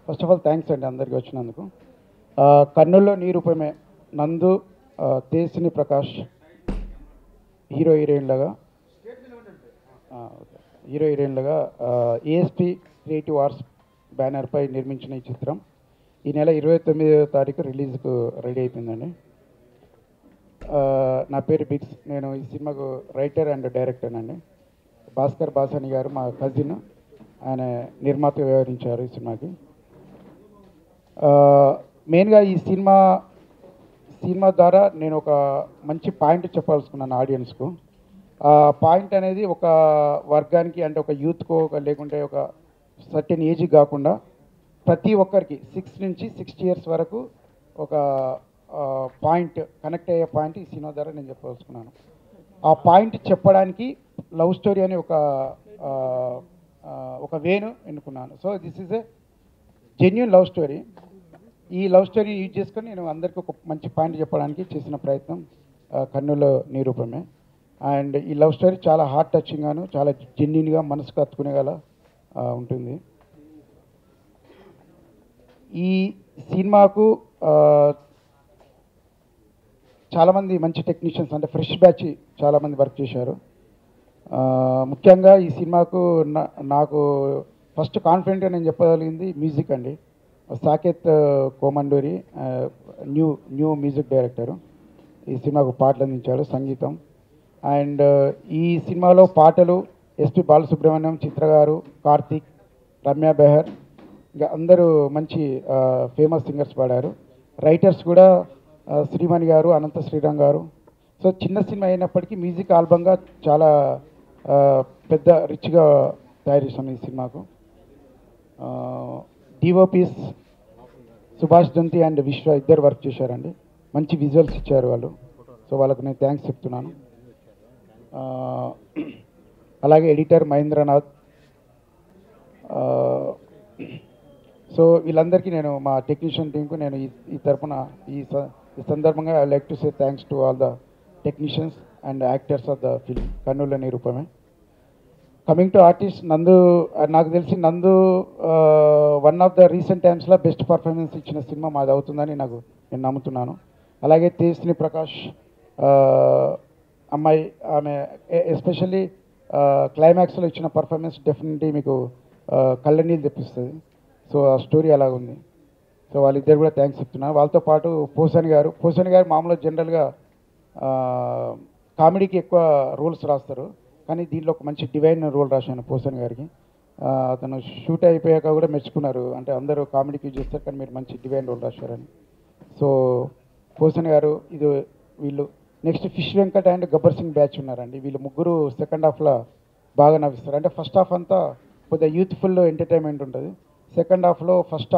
First of all thanks అండి అందరికి వచ్చినందుకు. కన్నుల్లో నీ రూపమే నందు, తేసిని ప్రకాష్ హీరో హీరోయిన్లుగా హీరో హీరోయిన్లుగా ఏఎస్పి క్రియేటివ్ ఆర్ట్స్ బ్యానర్పై నిర్మించిన ఈ చిత్రం ఈ నెల 29వ తారీఖు రిలీజ్కు రెడీ అయిపోయిందండి. నా పేరు బిక్స్. నేను ఈ సినిమాకు రైటర్ అండ్ డైరెక్టర్ అండి. భాస్కర్ బాసాని గారు మా కజిన్, ఆయన నిర్మాత వ్యవహరించారు ఈ సినిమాకి. మెయిన్గా ఈ సినిమా ద్వారా నేను ఒక మంచి పాయింట్ చెప్పాల్సుకున్నాను ఆడియన్స్కు. ఆ పాయింట్ అనేది ఒక వర్గానికి, అంటే ఒక యూత్కో లేకుంటే ఒక సర్టెన్ ఏజ్ కాకుండా ప్రతి ఒక్కరికి 6 నుంచి 60 ఇయర్స్ వరకు ఒక పాయింట్, కనెక్ట్ అయ్యే పాయింట్ ఈ సినిమా ద్వారా నేను చెప్పదలుచుకున్నాను. ఆ పాయింట్ చెప్పడానికి లవ్ స్టోరీ అని ఒక వేను ఎన్నుకున్నాను. So this is a genuine love story. ఈ లవ్ స్టోరీ యూజ్ చేసుకొని నేను అందరికీ ఒక మంచి పాయింట్ చెప్పడానికి చేసిన ప్రయత్నం కన్నుల్లో నీ రూపమే. అండ్ ఈ లవ్ స్టోరీ చాలా హార్ట్ టచింగ్గాను, చాలా జెన్యూన్గా, మనసుకు హత్తుకునేగల ఉంటుంది. ఈ సినిమాకు చాలామంది మంచి టెక్నీషియన్స్, అంటే ఫ్రెష్ బ్యాచ్ చాలామంది వర్క్ చేశారు. ముఖ్యంగా ఈ సినిమాకు నాకు ఫస్ట్ కాన్ఫిడెంట్గా నేను చెప్పగలిగింది మ్యూజిక్ అండి. Saketh Komanduri new music director ఈ సినిమాకు పాటలు అందించాడు, సంగీతం. అండ్ ఈ సినిమాలో పాటలు ఎస్పి బాలసుబ్రహ్మణ్యం, చిత్ర గారు, కార్తీక్, రమ్య బెహర్, ఇంకా అందరూ మంచి ఫేమస్ సింగర్స్ పాడారు. రైటర్స్ కూడా శ్రీమణి గారు, అనంత శ్రీరామ్ గారు. సో చిన్న సినిమా అయినప్పటికీ మ్యూజిక్ ఆల్బంగా చాలా పెద్ద రిచ్గా తయారు చేశాను ఈ సినిమాకు. డిఓపీస్ సుభాష్ దంతి అండ్ విశ్వ ఇద్దరు వర్క్ చేశారండి. మంచి విజువల్స్ ఇచ్చారు వాళ్ళు. సో వాళ్ళకు నేను థ్యాంక్స్ చెప్తున్నాను. అలాగే ఎడిటర్ మహేంద్రనాథ్. సో వీళ్ళందరికీ నేను, మా టెక్నీషియన్ టీంకు నేను ఈ తరఫున ఈ సందర్భంగా I like to say thanks to all the technicians and actors of the film కన్నుల నీ రూపమే. కమింగ్ టు ఆర్టిస్ట్ నందు, నాకు తెలిసి నందు వన్ ఆఫ్ ద రీసెంట్ టైమ్స్లో బెస్ట్ పర్ఫార్మెన్స్ ఇచ్చిన సినిమా మాది అవుతుందని నేను నమ్ముతున్నాను. అలాగే తేజ్ని ప్రకాష్ అమ్మాయి, ఆమె ఎస్పెషల్లీ క్లైమాక్స్లో ఇచ్చిన పర్ఫార్మెన్స్ డెఫినెట్లీ మీకు కళ్ళనీళ్ళు తెప్పిస్తుంది. సో ఆ స్టోరీ అలాగుంది. సో వాళ్ళిద్దరు కూడా థ్యాంక్స్ చెప్తున్నాను. వాళ్ళతో పాటు పోసాని గారు మామూలుగా జనరల్గా కామెడీకి ఎక్కువ రోల్స్ రాస్తారు, కానీ దీంట్లో ఒక మంచి డివైన్ రోల్ రాశాను పోసాని గారికి. అతను షూట్ అయిపోయాక కూడా మెచ్చుకున్నారు, అంటే అందరూ కామెడీకి యూజ్ చేస్తారు కానీ మీరు మంచి డివైన్ రోల్ రాశారని. సో పోసాని గారు, వీళ్ళు next fish Venkat and Gabbar Singh batch ఉన్నారండి. వీళ్ళు ముగ్గురు సెకండ్ హాఫ్లో బాగా నవ్విస్తారు. అంటే ఫస్ట్ హాఫ్ అంతా కొద్దిగా యూత్ఫుల్ ఎంటర్టైన్మెంట్ ఉంటుంది. సెకండ్ హాఫ్లో first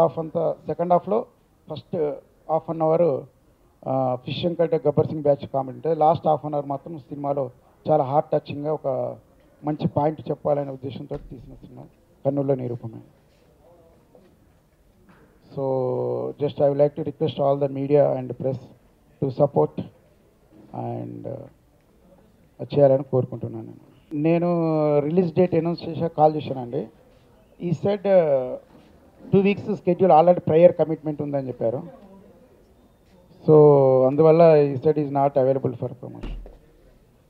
half an hour Fish Venkat Gabbar Singh batch comedy ఉంటుంది. లాస్ట్ హాఫ్ అన్ అవర్ మాత్రం సినిమాలో చాలా హార్ట్ టచింగ్గా ఒక మంచి పాయింట్ చెప్పాలనే ఉద్దేశంతో తీసిన సినిమా కన్నుల్లో నీ రూపమే. So just I would like to request all the media and press to support and చేయాలని కోరుకుంటున్నాను. నేను రిలీజ్ డేట్ అనౌన్స్ చేశాక కాల్ చేశానండి. ఈ సెడ్ 2 weeks schedule already prior commitment ఉందని చెప్పారు. సో అందువల్ల ఈ సెడ్ is not available for promotion.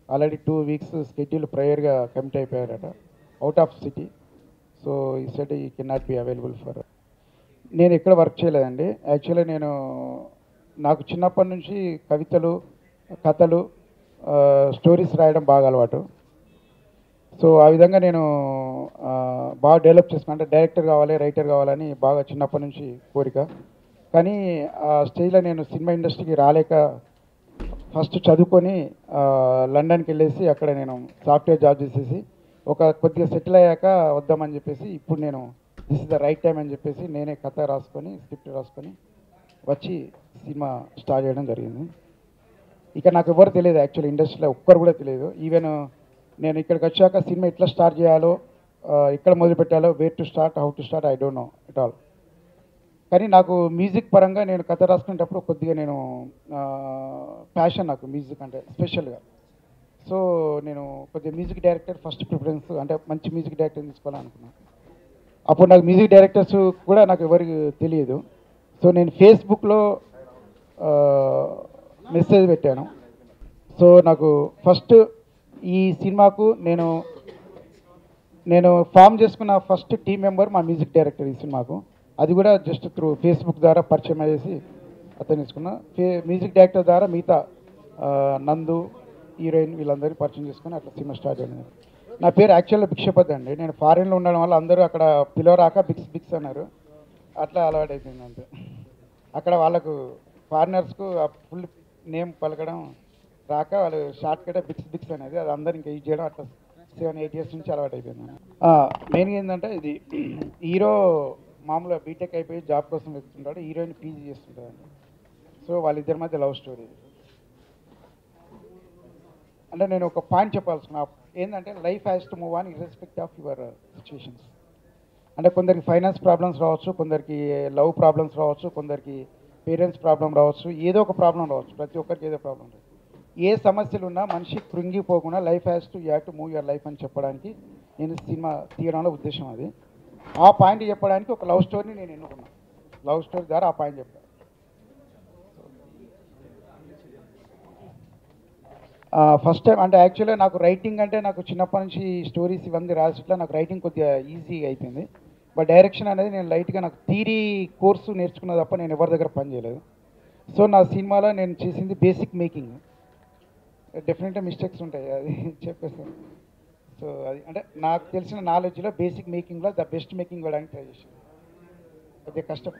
Already 2 weeks schedule ప్రయర్గా కమిట్ అయిపోయారట, అవుట్ ఆఫ్ సిటీ. సో ఈ సెడ్ ఈ can not be available for. నేను ఎక్కడ వర్క్ చేయలేదండి. యాక్చువల్లీ నాకు చిన్నప్పటి నుంచి కవితలు, కథలు, స్టోరీస్ రాయడం బాగా అలవాటు. సో ఆ విధంగా నేను బాగా డెవలప్ చేసుకున్నాను. అంటే డైరెక్టర్ కావాలి, రైటర్ కావాలని బాగా చిన్నప్పటి నుంచి కోరిక. కానీ ఆ స్టేజ్లో నేను సినిమా ఇండస్ట్రీకి రాలేక ఫస్ట్ చదువుకొని లండన్కి వెళ్ళేసి అక్కడ నేను సాఫ్ట్వేర్ జాబ్ చేసేసి కొద్దిగా సెటిల్ అయ్యాక వద్దామని చెప్పేసి ఇప్పుడు నేను this is the right time అని చెప్పేసి నేనే కథ రాసుకొని, స్క్రిప్ట్ రాసుకొని వచ్చి సినిమా స్టార్ట్ చేయడం జరిగింది. ఇక నాకు ఎవరు తెలియదు, యాక్చువల్లీ ఇండస్ట్రీలో ఒక్కరు కూడా తెలియదు. ఈవెన్ నేను ఇక్కడికి వచ్చాక సినిమా ఎట్లా స్టార్ట్ చేయాలో, ఎక్కడ మొదలు పెట్టాలో, where to start, how to start, I don't know at all. కానీ నాకు మ్యూజిక్ పరంగా నేను కథ రాసుకునేటప్పుడు కొద్దిగా ప్యాషన్ నాకు మ్యూజిక్ అంటే స్పెషల్గా. సో నేను కొద్దిగా మ్యూజిక్ డైరెక్టర్ ఫస్ట్ ప్రిఫరెన్స్, అంటే మంచి మ్యూజిక్ డైరెక్టర్ తీసుకోవాలనుకున్నాను. అప్పుడు నాకు మ్యూజిక్ డైరెక్టర్స్ కూడా నాకు ఎవరికి తెలియదు. సో నేను ఫేస్బుక్లో మెసేజ్ పెట్టాను. సో నాకు ఫస్ట్ ఈ సినిమాకు నేను ఫామ్ చేసుకున్న ఫస్ట్ టీం మెంబర్ మా మ్యూజిక్ డైరెక్టర్ ఈ సినిమాకు. అది కూడా జస్ట్ త్రూ ఫేస్బుక్ ద్వారా పరిచయం అయ్యేసి అతను తీసుకున్న మ్యూజిక్ డైరెక్టర్ ద్వారా మిగతా నందు హీరోయిన్ వీళ్ళందరినీ పరిచయం చేసుకుని అట్లా సినిమా స్టార్ట్ అయింది. నా పేరు యాక్చువల్గా భిక్షపతి అండి. నేను ఫారిన్లో ఉండడం వల్ల అందరూ అక్కడ పిలవరాక బిక్స్ బిక్స్ అన్నారు. అట్లా అలవాటు అయిపోయింది అంతే. అక్కడ వాళ్ళకు ఫారినర్స్కు ఫుల్ నేమ్ పలకడం రాక వాళ్ళు షార్ట్ కట్ బిక్స్ బిక్స్ అనేది అది అందరు ఇంకా యూజ్ చేయడం అట్లా 7-8 years నుంచి అలవాటు అయిపోయింది. మెయిన్గా ఏంటంటే ఇది హీరో మామూలుగా బీటెక్ అయిపోయి జాబ్ కోసం వెళ్తుంటాడు, హీరోయిన్ పీజీ చేస్తుంటాడు. సో వాళ్ళిద్దరి మధ్య లవ్ స్టోరీ. అంటే నేను ఒక పాయింట్ చెప్పాల్సిన ఏంటంటే life has to move on irrespective of your situations. అంటే కొందరికి ఫైనాన్స్ ప్రాబ్లమ్స్ రావచ్చు, కొందరికి లవ్ ప్రాబ్లమ్స్ రావచ్చు, కొందరికి పేరెంట్స్ ప్రాబ్లం రావచ్చు, ఏదో ఒక ప్రాబ్లం రావచ్చు. ప్రతి ఒక్కరికి ఏదో ప్రాబ్లం రావచ్చు. ఏ సమస్యలు ఉన్నా మనిషి కృంగిపోకుండా life has to you have to move your life అని చెప్పడానికి నేను సినిమా తీయడంలో ఉద్దేశం అది. ఆ పాయింట్ చెప్పడానికి ఒక లవ్ స్టోరీని నేను ఎన్నుకున్నాను. లవ్ స్టోరీ ద్వారా ఆ పాయింట్ చెప్తాను. ఫస్ట్ టైం అంటే యాక్చువల్గా నాకు రైటింగ్ అంటే నాకు చిన్నప్పటి నుంచి స్టోరీస్ ఇవన్నీ రాసిట్లా నాకు రైటింగ్ కొద్దిగా ఈజీగా అయిపోయింది. బట్ డైరెక్షన్ అనేది నేను లైట్గా నాకు థియరీ కోర్సు నేర్చుకున్న తప్ప నేను ఎవరి దగ్గర పని చేయలేదు. సో నా సినిమాలో నేను చేసింది బేసిక్ మేకింగ్. డెఫినెట్గా మిస్టేక్స్ ఉంటాయి, అది చెప్పేస్తాను. సో అది అంటే నాకు తెలిసిన నాలెడ్జ్లో బేసిక్ మేకింగ్లో ద బెస్ట్ మేకింగ్ ఇవ్వడానికి ట్రై చేశాను. అది కష్టం.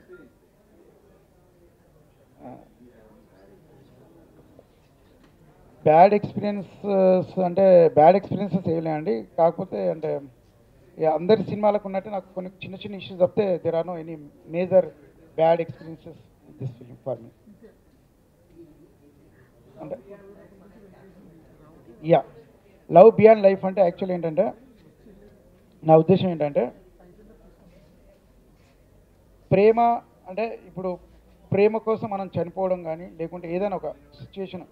బ్యాడ్ ఎక్స్పీరియన్సెస్ అంటే బ్యాడ్ ఎక్స్పీరియన్సెస్ ఏమలేండి. కాకపోతే అంటే అందరి సినిమాలకు ఉన్నట్టు నాకు కొన్ని చిన్న చిన్న ఇష్యూస్ తప్పితే there are no any major bad experiences with this film for me. అంటే యా లవ్ బియాండ్ లైఫ్ అంటే యాక్చువల్ ఏంటంటే నా ఉద్దేశం ఏంటంటే ప్రేమ అంటే ఇప్పుడు ప్రేమ కోసం మనం చనిపోవడం కానీ లేకుంటే ఏదైనా ఒక సిచ్యువేషన్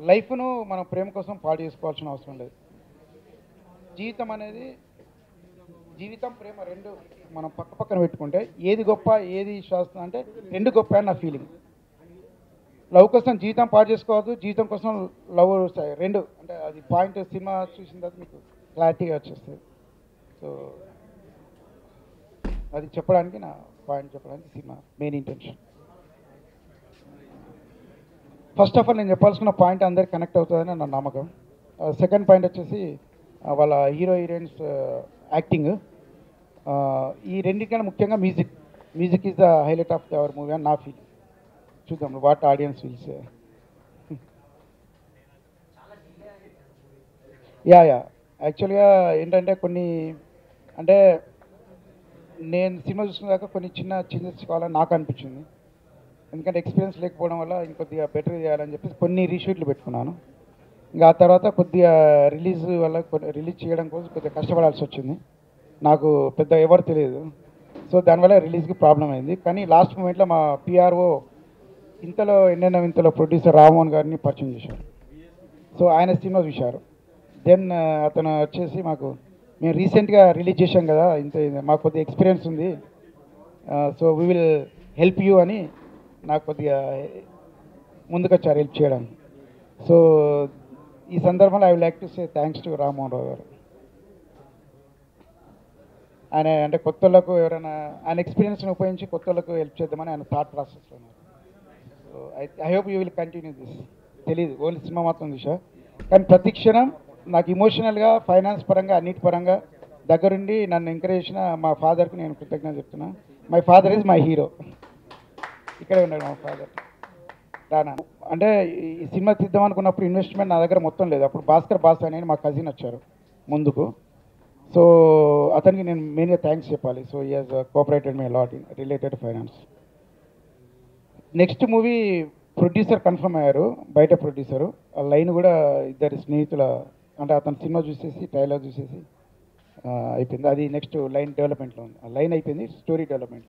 లైఫ్ను మనం ప్రేమ కోసం పాడు చేసుకోవాల్సిన అవసరం లేదు. జీవితం అనేది జీవితం ప్రేమ రెండు మనం పక్క పక్కన పెట్టుకుంటే ఏది గొప్ప ఏది శాస్త్రం అంటే రెండు గొప్ప అని నా ఫీలింగ్. లవ్ కోసం జీవితం పాడు చేసుకోవద్దు, జీవితం కోసం లవ్ రెండు అంటే అది పాయింట్ సినిమా చూసిన తర్వాత మీకు క్లారిటీగా వచ్చేస్తుంది. సో అది చెప్పడానికి నా పాయింట్ చెప్పడానికి cinema main intention. First of all నేను చెప్పాల్సిన పాయింట్ అందరికి కనెక్ట్ అవుతుందని నా నమ్మకం. సెకండ్ పాయింట్ వచ్చేసి వాళ్ళ హీరో హీరోయిన్స్ యాక్టింగ్. ఈ రెండింటికన్నా ముఖ్యంగా music is the highlight of our movie అని నా ఫీలింగ్. చూద్దాం వాట్ ఆడియన్స్ విల్స్. యా యాక్చువల్గా ఏంటంటే కొన్ని అంటే నేను సినిమా చూసుకున్నాక కొన్ని చిన్న చేంజెస్ కావాలని నాకు అనిపించింది. ఎందుకంటే ఎక్స్పీరియన్స్ లేకపోవడం వల్ల ఇంకొద్దిగా బెటర్ చేయాలని చెప్పేసి కొన్ని రీషూట్లు పెట్టుకున్నాను. ఇంకా ఆ తర్వాత కొద్దిగా రిలీజ్ వల్ల రిలీజ్ చేయడం కోసం కొద్దిగా కష్టపడాల్సి వచ్చింది. నాకు పెద్ద ఎవరు తెలియదు. సో దానివల్ల రిలీజ్కి ప్రాబ్లం అయింది. కానీ లాస్ట్ మూమెంట్లో మా పిఆర్ఓ ఇంతలో ప్రొడ్యూసర్ రామ్మోహన్ గారిని పరిచయం చేశారు. సో ఆయన సినిమా చూశారు. దెన్ అతను వచ్చేసి మేము రీసెంట్గా రిలీజ్ చేశాం కదా, మాకు కొద్దిగా ఎక్స్పీరియన్స్ ఉంది, so we will help you అని నాకు కొద్దిగా ముందుకొచ్చారు హెల్ప్ చేయడానికి. సో ఈ సందర్భంలో I would like to say thanks to Rammohan Rao garu. ఆయన అంటే కొత్తలకు ఎవరైనా ఆయన ఎక్స్పీరియన్స్ని ఉపయోగించి కొత్తలకు హెల్ప్ చేద్దామని ఆయన థాట్ ప్రాసెస్లో ఉన్నారు. So I hope you will continue this. తెలీదు, ఓన్లీ సినిమా మాత్రం చూసా. కానీ ప్రతి క్షణం నాకు ఇమోషనల్గా ఫైనాన్స్ పరంగా అన్నిటి పరంగా దగ్గరుండి నన్ను ఎంకరేజ్ చేసిన మా ఫాదర్కి నేను కృతజ్ఞత చెప్తున్నా. My father is my hero. ఇక్కడే ఉన్నాడు మా ఫాదర్. రానా అంటే ఈ సినిమా తీద్దాం అనుకున్నప్పుడు ఇన్వెస్ట్మెంట్ నా దగ్గర మొత్తం లేదు. అప్పుడు భాస్కర్ బాస్ అనేది మా కజిన్ వచ్చారు ముందుకు. సో అతనికి నేను మెయిన్గా థ్యాంక్స్ చెప్పాలి. So he has cooperated me lot in related finance. Next movie producer confirm అయ్యారు, బయట ప్రొడ్యూసరు. ఆ లైన్ కూడా ఇద్దరు స్నేహితుల అంటే అతను సినిమా చూసేసి ట్రైలర్ చూసేసి అయిపోయింది. అది నెక్స్ట్ లైన్ డెవలప్మెంట్లో ఉంది. ఆ లైన్ అయిపోయింది, స్టోరీ డెవలప్మెంట్.